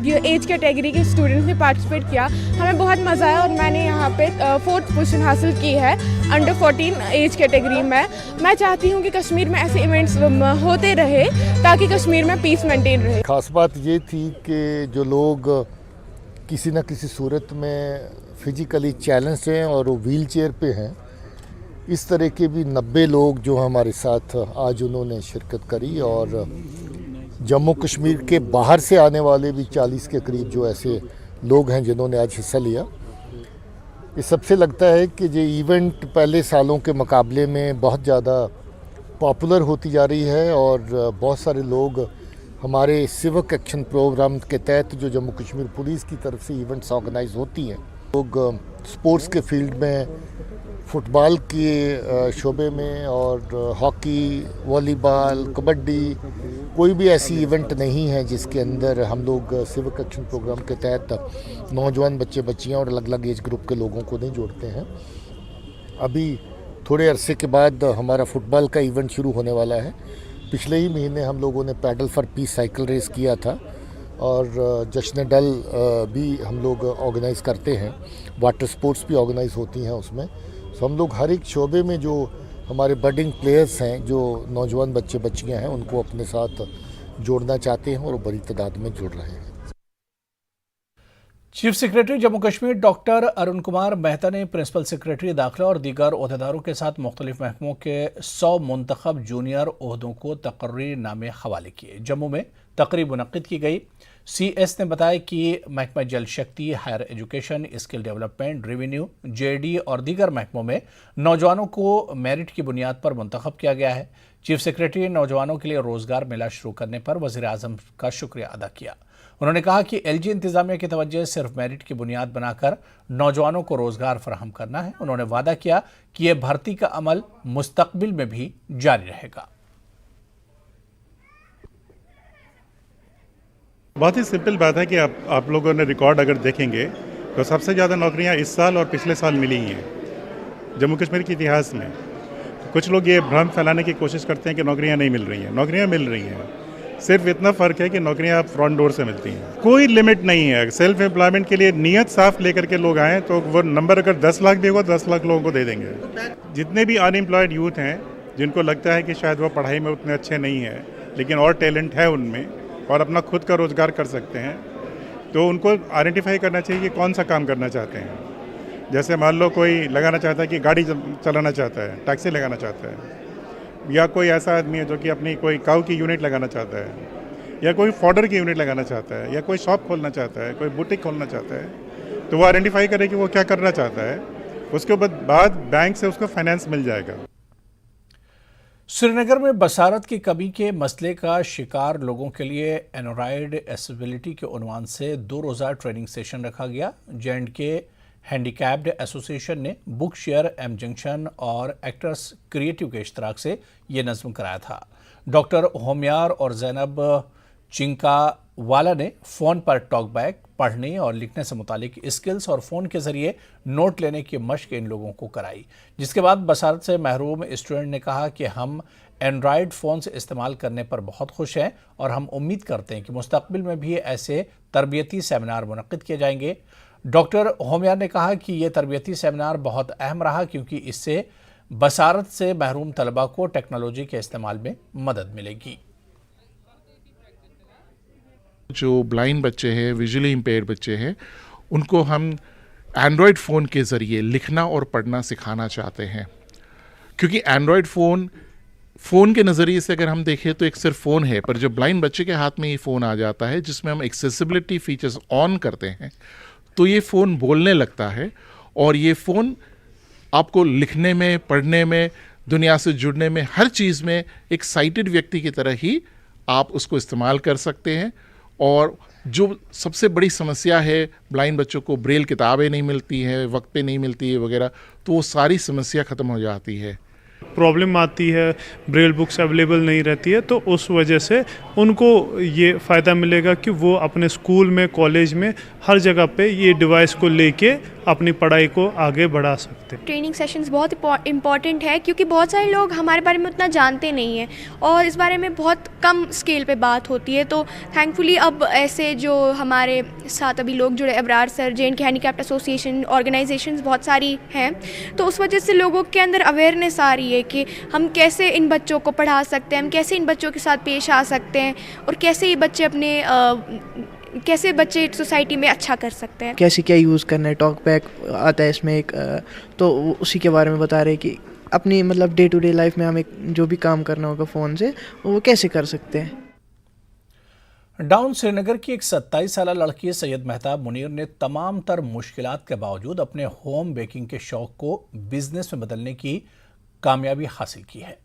जो एज कैटेगरी के स्टूडेंट्स ने पार्टिसिपेट किया, हमें बहुत मज़ा आया। और मैंने यहाँ पे 4th पोजीशन हासिल की है अंडर 14 एज कैटेगरी में। मैं चाहती हूँ कि कश्मीर में ऐसे इवेंट्स होते रहे ताकि कश्मीर में पीस मेंटेन रहे। खास बात ये थी कि जो लोग किसी न किसी सूरत में फिजिकली चैलेंज हैं और वो व्हील चेयर पे हैं, इस तरह के भी 90 लोग जो हमारे साथ आज उन्होंने शिरकत करी। और जम्मू कश्मीर के बाहर से आने वाले भी 40 के करीब जो ऐसे लोग हैं जिन्होंने आज हिस्सा लिया। ये सबसे लगता है कि ये इवेंट पहले सालों के मुकाबले में बहुत ज़्यादा पॉपुलर होती जा रही है, और बहुत सारे लोग हमारे सिविक एक्शन प्रोग्राम के तहत जो जम्मू कश्मीर पुलिस की तरफ से इवेंट्स ऑर्गेनाइज होती हैं, लोग स्पोर्ट्स के फील्ड में, फुटबॉल के शोबे में और हॉकी, वॉलीबॉल, कबड्डी, कोई भी ऐसी इवेंट नहीं है जिसके अंदर हम लोग सिविक एक्शन प्रोग्राम के तहत नौजवान बच्चे बच्चियां और अलग अलग एज ग्रुप के लोगों को नहीं जोड़ते हैं। अभी थोड़े अरसे के बाद हमारा फुटबॉल का इवेंट शुरू होने वाला है। पिछले ही महीने हम लोगों ने paddle for peace cycle race किया था और जश्न डल भी हम लोग ऑर्गेनाइज़ करते हैं। वाटर स्पोर्ट्स भी ऑर्गेनाइज होती हैं उसमें। तो हम लोग हर एक शोबे में जो हमारे बडिंग प्लेयर्स हैं, जो नौजवान बच्चे बच्चियां हैं, उनको अपने साथ जोड़ना चाहते हैं और वो बड़ी तादाद में जुड़ रहे हैं। Chief secretary Jammu Kashmir doctor Arun Kumar Mehta ने प्रिंसिपल सेक्रेटरी दाखिला और दीगर ओहदेदारों के साथ मुख्तलिफ महकमों के 100 मुंतखब जूनियर ओहदों को तकर्री नामे हवाले किए। जम्मू में तकरीब मुनक्किद की गई। CS ने बताया कि महकमा Jal Shakti, higher education, skill development, revenue, JD और दीगर महकमों में नौजवानों को मेरिट की बुनियाद पर मुंतखब किया गया है। चीफ सेक्रेटरी ने नौजवानों के लिए रोजगार मेला शुरू करने पर वज़ीर आज़म का शुक्रिया अदा किया। उन्होंने कहा कि LG इंतजामिया की तवज्जो सिर्फ मेरिट की बुनियाद बनाकर नौजवानों को रोजगार फराहम करना है। उन्होंने वादा किया कि यह भर्ती का अमल मुस्तकबिल में भी जारी रहेगा। बहुत ही सिंपल बात है कि आप लोगों ने रिकॉर्ड अगर देखेंगे तो सबसे ज़्यादा नौकरियां इस साल और पिछले साल मिली हैं जम्मू कश्मीर के इतिहास में। कुछ लोग ये भ्रम फैलाने की कोशिश करते हैं कि नौकरियां नहीं मिल रही हैं। नौकरियां मिल रही हैं, सिर्फ इतना फ़र्क है कि नौकरियां फ्रंट डोर से मिलती हैं। कोई लिमिट नहीं है। सेल्फ एम्प्लॉयमेंट के लिए नीयत साफ लेकर के लोग आएँ तो वो नंबर अगर 10 लाख भी होगा 10 लाख लोगों को दे देंगे। जितने भी अनएम्प्लॉयड यूथ हैं जिनको लगता है कि शायद वो पढ़ाई में उतने अच्छे नहीं हैं लेकिन और टैलेंट है उनमें और अपना खुद का रोज़गार कर सकते हैं, तो उनको आइडेंटिफाई करना चाहिए कि कौन सा काम करना चाहते हैं। जैसे मान लो कोई लगाना चाहता है कि गाड़ी चलाना चाहता है, टैक्सी लगाना चाहता है, या कोई ऐसा आदमी है जो कि अपनी कोई काऊ की यूनिट लगाना चाहता है, या कोई फॉडर की यूनिट लगाना चाहता है, या कोई शॉप खोलना चाहता है, कोई बुटीक खोलना चाहता है, तो वो आइडेंटिफाई करे कि वो क्या करना चाहता है। उसके बाद बैंक से उसको फाइनेंस मिल जाएगा। श्रीनगर में बसारत की कमी के मसले का शिकार लोगों के लिए एनोराइड एसेसिबिलिटी के उन्वान से 2 रोज़ा ट्रेनिंग सेशन रखा गया। J&K हैंडीकैप्ड एसोसिएशन ने बुक शेयर, एम जंक्शन और एक्टर्स क्रिएटिव के इश्तराक से ये नज़्म कराया था। डॉक्टर होमियार और जैनब चिंकावाला ने फ़ोन पर टॉकबैक, पढ़ने और लिखने से मुतालिक स्किल्स और फ़ोन के ज़रिए नोट लेने की मश्क इन लोगों को कराई। जिसके बाद बसारत से महरूम स्टूडेंट ने कहा कि हम एंड्रॉयड फ़ोन्स इस्तेमाल करने पर बहुत खुश हैं और हम उम्मीद करते हैं कि मुस्तकबिल में भी ऐसे तरबियती सेमिनार मुनक्किद किए जाएंगे। डॉक्टर होमियार ने कहा कि ये तरबियती सेमिनार बहुत अहम रहा क्योंकि इससे बसारत से महरूम तलबा को टेक्नोलॉजी के इस्तेमाल में मदद मिलेगी। जो ब्लाइंड बच्चे हैं, विजुअली इम्पेयर्ड बच्चे हैं, उनको हम एंड्रॉयड फ़ोन के ज़रिए लिखना और पढ़ना सिखाना चाहते हैं। क्योंकि एंड्रॉयड फ़ोन के नज़रिए से अगर हम देखें तो एक सिर्फ फ़ोन है, पर जब ब्लाइंड बच्चे के हाथ में ये फ़ोन आ जाता है जिसमें हम एक्सेसिबिलिटी फीचर्स ऑन करते हैं तो ये फ़ोन बोलने लगता है और ये फ़ोन आपको लिखने में, पढ़ने में, दुनिया से जुड़ने में, हर चीज़ में एक साइटेड व्यक्ति की तरह ही आप उसको इस्तेमाल कर सकते हैं। और जो सबसे बड़ी समस्या है, ब्लाइंड बच्चों को ब्रेल किताबें नहीं मिलती हैं, वक्त पे नहीं मिलती है वगैरह, तो वो सारी समस्या ख़त्म हो जाती है। प्रॉब्लम आती है, ब्रेल बुक्स अवेलेबल नहीं रहती है, तो उस वजह से उनको ये फ़ायदा मिलेगा कि वो अपने स्कूल में, कॉलेज में, हर जगह पे ये डिवाइस को लेके अपनी पढ़ाई को आगे बढ़ा सकते हैं। ट्रेनिंग सेशंस बहुत इम्पॉर्टेंट है क्योंकि बहुत सारे लोग हमारे बारे में उतना जानते नहीं हैं और इस बारे में बहुत कम स्केल पे बात होती है। तो थैंकफुली अब ऐसे जो हमारे साथ अभी लोग जुड़े, Abrar sir, J&K handicapped association, organisations बहुत सारी हैं, तो उस वजह से लोगों के अंदर अवेयरनेस आ रही है कि हम कैसे इन बच्चों को पढ़ा सकते हैं, हम कैसे इन बच्चों के साथ पेश आ सकते हैं और कैसे ये बच्चे कैसे बच्चे सोसाइटी में अच्छा कर सकते हैं, कैसे क्या यूज़ करना है। टॉक बैक आता है इसमें एक, तो उसी के बारे में बता रहे कि अपनी मतलब डे टू डे लाइफ में हमें जो भी काम करना होगा फ़ोन से वो कैसे कर सकते हैं। डाउन श्रीनगर की एक 27 साल लड़की सैयद मेहताब मुनीर ने तमाम तर मुश्किलात के बावजूद अपने होम बेकिंग के शौक़ को बिजनेस में बदलने की कामयाबी हासिल की है।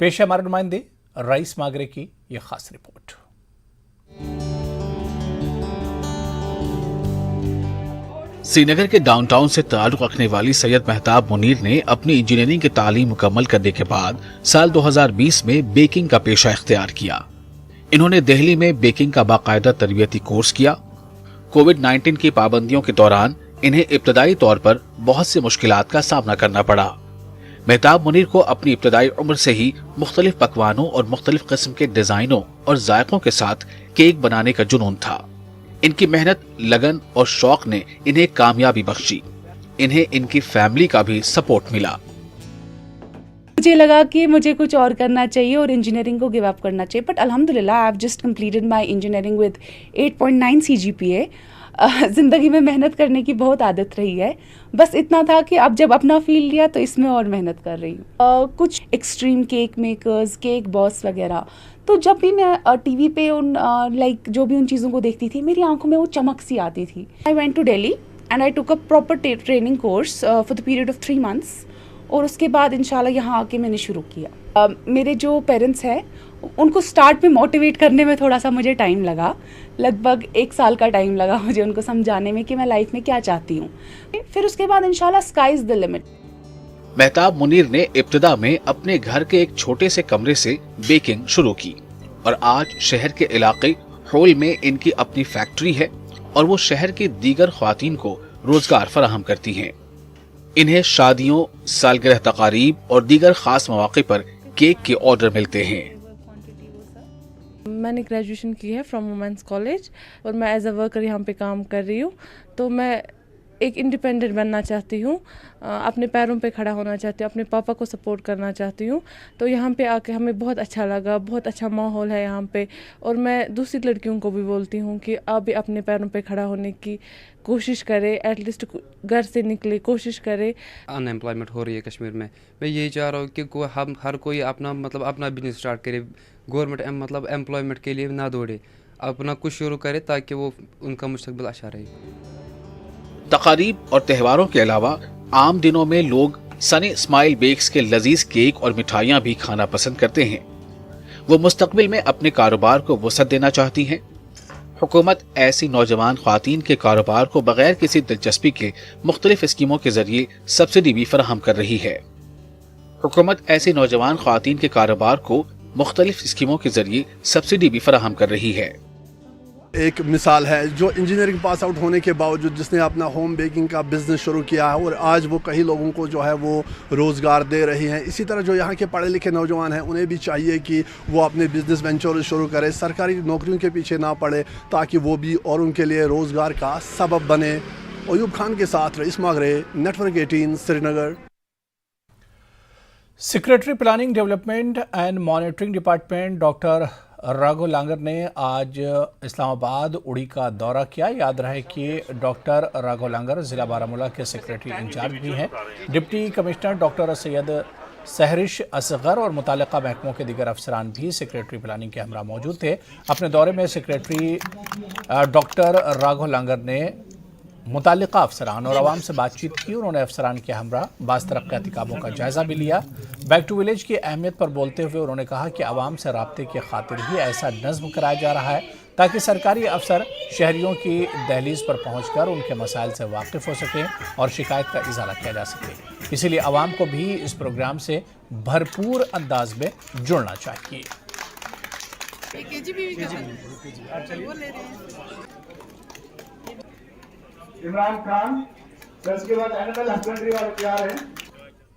पेश है हमारे नुमाइंदे रईस मागरे की यह खास रिपोर्ट। श्रीनगर के डाउनटाउन से ताल्लुक रखने वाली सैयद मेहताब मुनीर ने अपनी इंजीनियरिंग की तालीम मुकम्मल करने के बाद साल 2020 में बेकिंग का पेशा इख्तियार किया। इन्होंने दिल्ली में बेकिंग का बाकायदा तरबियती कोर्स किया। कोविड-19 की पाबंदियों के दौरान इन्हें इब्तदाई तौर पर बहुत सी मुश्किलात का सामना करना पड़ा। मेहताब मुनीर को अपनी इब्तदाई उम्र से ही मुख्तलिफ पकवानों और मुख्तलिफ किस्म के डिजाइनों और जायकों के साथ केक बनाने का जुनून था। इनकी मेहनत, लगन और शौक ने इन्हें कामयाबी बख्शी। इन्हें इनकी फैमिली का भी सपोर्ट मिला। मुझे लगा कि मुझे कुछ और करना चाहिए और इंजीनियरिंग को गिव अप करना चाहिए, बट अल्हम्दुलिल्लाह I have just completed my engineering with 8.9 CGPA। ज़िंदगी में मेहनत करने की बहुत आदत रही है, बस इतना था कि अब जब अपना फील्ड लिया तो इसमें और मेहनत कर रही हूँ। कुछ extreme cake makers, cake boss वगैरह, तो जब भी मैं टीवी पे उन जो भी उन चीज़ों को देखती थी, मेरी आंखों में वो चमक सी आती थी। I went to Delhi and I took a proper training course for the period of 3 months, और उसके बाद इंशाल्लाह यहाँ आके मैंने शुरू किया। मेरे जो पेरेंट्स हैं उनको स्टार्ट में मोटिवेट करने में थोड़ा सा मुझे टाइम लगा, लगभग 1 साल का टाइम लगा मुझे उनको समझाने में कि मैं लाइफ में क्या चाहती हूँ। फिर उसके बाद इंशाल्लाह sky is the limit. Mehtab Munir ने इब्तिदा में अपने घर के एक छोटे से कमरे से बेकिंग शुरू की और आज शहर के इलाके होल में इनकी अपनी फैक्ट्री है और वो शहर की दीगर ख्वातीन को रोजगार फराहम करती हैं। इन्हें शादियों, सालगिरह तकारीब और दीगर खास मौके पर केक के ऑर्डर मिलते हैं। मैंने ग्रेजुएशन की है फ्रॉम वुमेंस कॉलेज और मैं एज अ वर्कर यहाँ पे काम कर रही हूँ। तो मैं एक इंडिपेंडेंट बनना चाहती हूँ, अपने पैरों पे खड़ा होना चाहती हूँ, अपने पापा को सपोर्ट करना चाहती हूँ। तो यहाँ पे आके हमें बहुत अच्छा लगा, बहुत अच्छा माहौल है यहाँ पे। और मैं दूसरी लड़कियों को भी बोलती हूँ कि आप भी अपने पैरों पे खड़ा होने की कोशिश करें, एटलीस्ट घर से निकले, कोशिश करें। अनएम्प्लॉयमेंट हो रही है कश्मीर में, मैं यही चाह रहा हूँ कि हम हर कोई अपना बिजनेस स्टार्ट करे, गवर्नमेंट एम्प्लॉयमेंट के लिए ना दौड़े, अपना कुछ शुरू करे ताकि वो उनका मुस्तकबिल अच्छा रहे। तकारीब और त्योहारों के अलावा आम दिनों में लोग सनी स्माइल बेक्स के लजीज केक और मिठाइयाँ भी खाना पसंद करते हैं। वो मुस्तकबिल में अपने कारोबार को वसअत देना चाहती हैं। हुकूमत ऐसी नौजवान ख्वातीन के कारोबार को बगैर किसी दिलचस्पी के मुख्तलिफ स्कीमों के जरिए सब्सिडी भी फराहम कर रही है। हुकूमत ऐसी नौजवान ख्वातीन के कारोबार को मुख्तलिफ स्कीमों के जरिए सब्सिडी भी फराहम कर रही है। एक मिसाल है जो इंजीनियरिंग पास आउट होने के बावजूद जिसने अपना होम बेकिंग का बिज़नेस शुरू किया है और आज वो कई लोगों को जो है वो रोज़गार दे रही हैं। इसी तरह जो यहाँ के पढ़े लिखे नौजवान हैं उन्हें भी चाहिए कि वो अपने बिज़नेस वेंचर शुरू करें, सरकारी नौकरियों के पीछे ना पड़े, ताकि वो भी और उनके लिए रोज़गार का सबब बने। अयूब खान के साथ Rais Magray, network 18, Srinagar. Secretary planning development and monitoring department doctor Raghav Langer ने आज इस्लामाबाद उड़ी का दौरा किया। याद रहे कि डॉक्टर राघव लांगर जिला बारामूला के सेक्रेटरी इंचार्ज भी हैं। Deputy commissioner doctor Syed Sehrish Asgar और मुतालिका महकमों के दीगर अफसरान भी सेक्रेटरी प्लानिंग के हमरा मौजूद थे। अपने दौरे में सेक्रेटरी डॉक्टर राघव लांगर ने मुतालिका अफसरान और आवाम से बातचीत की। उन्होंने अफसरान के हमरा बाज़ तरक्याती कामों का जायज़ा भी लिया। बैक टू विलेज की अहमियत पर बोलते हुए उन्होंने कहा कि आवाम से राब्ते की खातिर ही ऐसा नज़्म कराया जा रहा है ताकि सरकारी अफसर शहरियों की दहलीज पर पहुंचकर उनके मसाइल से वाकिफ़ हो सकें और शिकायत का इजाला किया जा सके। इसीलिए आवाम को भी इस प्रोग्राम से भरपूर अंदाज में जुड़ना चाहिए। इमरान खान, उसके बाद एनिमल हस्बेंड्री वाले तैयार हैं।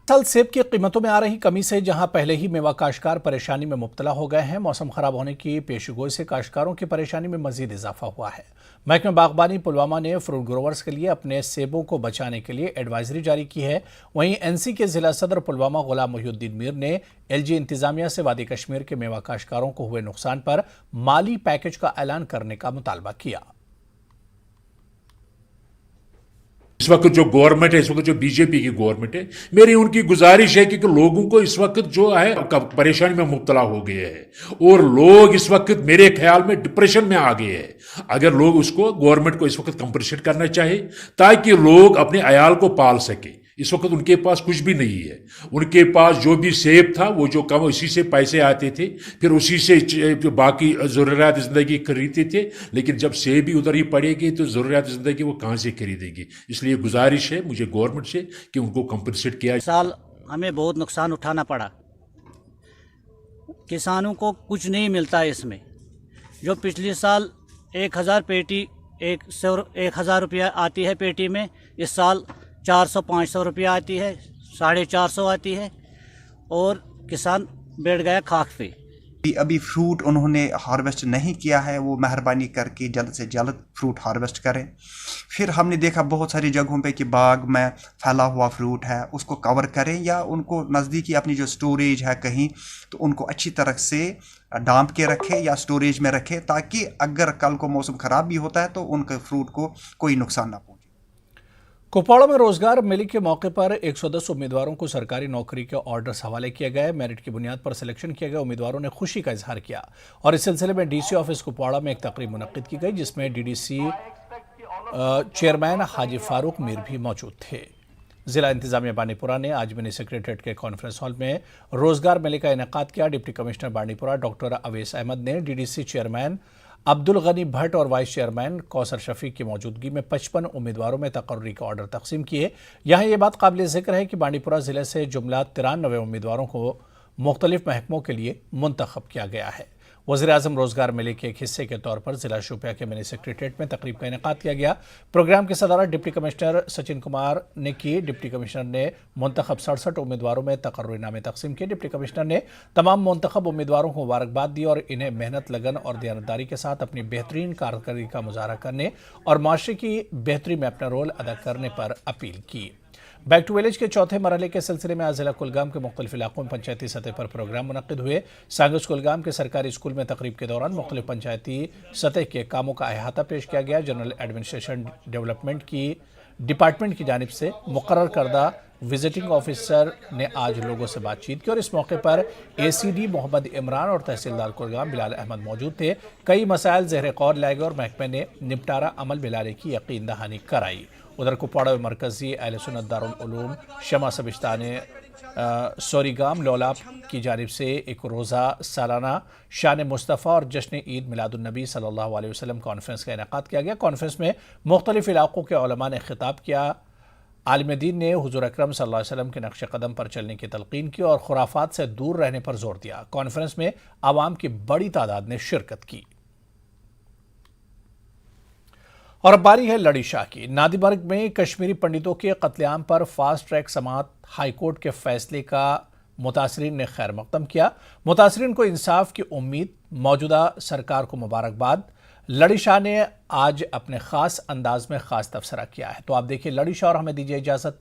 साल सेब की कीमतों में आ रही कमी से जहां पहले ही मेवा काश्तकार परेशानी में मुब्तला हो गए हैं, मौसम खराब होने की पेशगोई से काश्तकारों की परेशानी में मजीद इजाफा हुआ है। महकमा बागबानी पुलवामा ने फ्रूट ग्रोवर्स के लिए अपने सेबों को बचाने के लिए एडवाइजरी जारी की है। वहीं एनसी के जिला सदर पुलवामा गुलाम मोहिउद्दीन मीर ने एलजी इंतजामिया से वादी कश्मीर के मेवा काश्तकारों को हुए नुकसान पर माली पैकेज का ऐलान करने का मुतालबा किया। इस वक्त जो गवर्नमेंट है, इस वक्त जो बीजेपी की गवर्नमेंट है, मेरी उनकी गुजारिश है कि लोगों को इस वक्त जो है परेशानी में मुब्तला हो गए हैं और लोग इस वक्त मेरे ख्याल में डिप्रेशन में आ गए हैं। अगर लोग उसको गवर्नमेंट को इस वक्त कंपनसेट करना चाहिए ताकि लोग अपने अयाल को पाल सके। इस वक्त उनके पास कुछ भी नहीं है। उनके पास जो भी सेब था वो जो कम उसी से पैसे आते थे, फिर उसी से बाकी ज़रूरियात ज़िंदगी खरीदते थे। लेकिन जब सेब भी उधर ही पड़ेगी तो ज़रूरियात ज़िंदगी वो कहाँ से खरीदेगी। इसलिए गुजारिश है मुझे गवर्नमेंट से कि उनको कंपनसेट किया। साल हमें बहुत नुकसान उठाना पड़ा, किसानों को कुछ नहीं मिलता है इसमें। जो पिछले साल 1000 पेटी 1000 रुपया आती है पेटी में, इस साल 400-500 रुपया आती है, 450 आती है और किसान बैठ गया खाक पे। अभी फ्रूट उन्होंने हार्वेस्ट नहीं किया है, वो मेहरबानी करके जल्द से जल्द फ्रूट हार्वेस्ट करें। फिर हमने देखा बहुत सारी जगहों पे कि बाग में फैला हुआ फ्रूट है, उसको कवर करें या उनको नज़दीकी अपनी जो स्टोरेज है कहीं, तो उनको अच्छी तरह से डांप के रखें या स्टोरेज में रखें, ताकि अगर कल को मौसम ख़राब भी होता है तो उनके फ्रूट को कोई नुकसान ना पहुँचे। कुपवाड़ा में रोजगार मेले के मौके पर 110 उम्मीदवारों को सरकारी नौकरी के ऑर्डर्स हवाले किए गए। मेरिट की बुनियाद पर सिलेक्शन किए गए उम्मीदवारों ने खुशी का इजहार किया और इस सिलसिले में डीसी ऑफिस कुपवाड़ा में एक तकरीब मुनक्किद की गई, जिसमें डीडीसी चेयरमैन हाजी फारूक मीर भी मौजूद थे। जिला इंतजामिया बांडीपुरा ने आज मिनी सेक्रेटरीट के कॉन्फ्रेंस हॉल में रोजगार मेले का इनेकाद किया। Deputy commissioner Bandipora doctor Awais Ahmad ने डीडीसी चेयरमैन अब्दुल गनी भट्ट और वाइस चेयरमैन कौसर शफीक की मौजूदगी में 55 उम्मीदवारों में तकर्री के ऑर्डर तकसीम किए। यहाँ ये बात काबिल जिक्र है कि बांडीपुरा जिले से जुमला 93 उम्मीदवारों को मुख्तलिफ महकमों के लिए मुंतखब किया गया है। वज़ीर-ए-आज़म रोजगार मेले के एक हिस्से के तौर पर जिला शोपिया के मिनी सेक्रेटरीट में तकरीब का इनेकाद किया गया। प्रोग्राम की सदारत डिप्टी कमिश्नर सचिन कुमार ने की। डिप्टी कमिश्नर ने मुंतखब 67 उम्मीदवारों में तकर्रीनामे तकसीम किए। डिप्टी कमिश्नर ने तमाम मुंतखब उम्मीदवारों को मुबारकबाद दी और इन्हें मेहनत, लगन और दयानतदारी के साथ अपनी बेहतरीन कारकर्दगी का मुजाहरा करने और माशरे की बेहतरी में अपना रोल अदा करने पर अपील की। बैक टू विलेज के चौथे मरहले के सिलसिले में आज जिला कुलगाम के मुख्तलिफ इलाकों में पंचायती सतह पर प्रोग्राम मुनक्किद हुए। सांगस कुलगाम के सरकारी स्कूल में तकरीब के दौरान मुख्तलिफ पंचायती सतह के कामों का अहाता पेश किया गया। जनरल एडमिनिस्ट्रेशन डेवलपमेंट की डिपार्टमेंट की जानिब से मुकर्रर करदा विजिटिंग ऑफिसर ने आज लोगों से बातचीत की और इस मौके पर ACD मोहम्मद इमरान और तहसीलदार कुलगाम बिलाल अहमद मौजूद थे। कई मसाइल ज़ेर गौर लाए गए और महकमे ने निपटारा अमल में लाने की यकीन दहानी कराई। उधर कुपवाड़ा में मरकजी अहले सुन्नत दारुल उलूम शमा सबिस्ताने सोरीगाम लोलाप की जानिब से एक रोज़ा सालाना शान मुस्तफ़ा और जश्न ईद मिलादुन्नबी सल्लल्लाहु अलैहि वसल्लम कॉन्फ्रेंस का इनेकाद किया गया। कॉन्फ्रेंस में मुख्तलिफ इलाकों के उलमा ने खिताब किया। आलिम दीन ने हुजूर अकरम सल्लल्लाहु अलैहि वसल्लम के नक्श कदम पर चलने की तलकीन की और खुराफात से दूर रहने पर जोर दिया। कॉन्फ्रेंस में आवाम की बड़ी तादाद ने शिरकत की। और अब बारी है लड़ी शाह की। नादिमर्ग में कश्मीरी पंडितों के कत्लेआम पर फास्ट ट्रैक समाअत हाईकोर्ट के फैसले का मुतासरीन ने खैर मकदम किया। मुतासरीन को इंसाफ की उम्मीद, मौजूदा सरकार को मुबारकबाद। लड़ी शाह ने आज अपने खास अंदाज में खास तबसरा किया है। तो आप देखिए लड़ी शाह और हमें दीजिए इजाजत।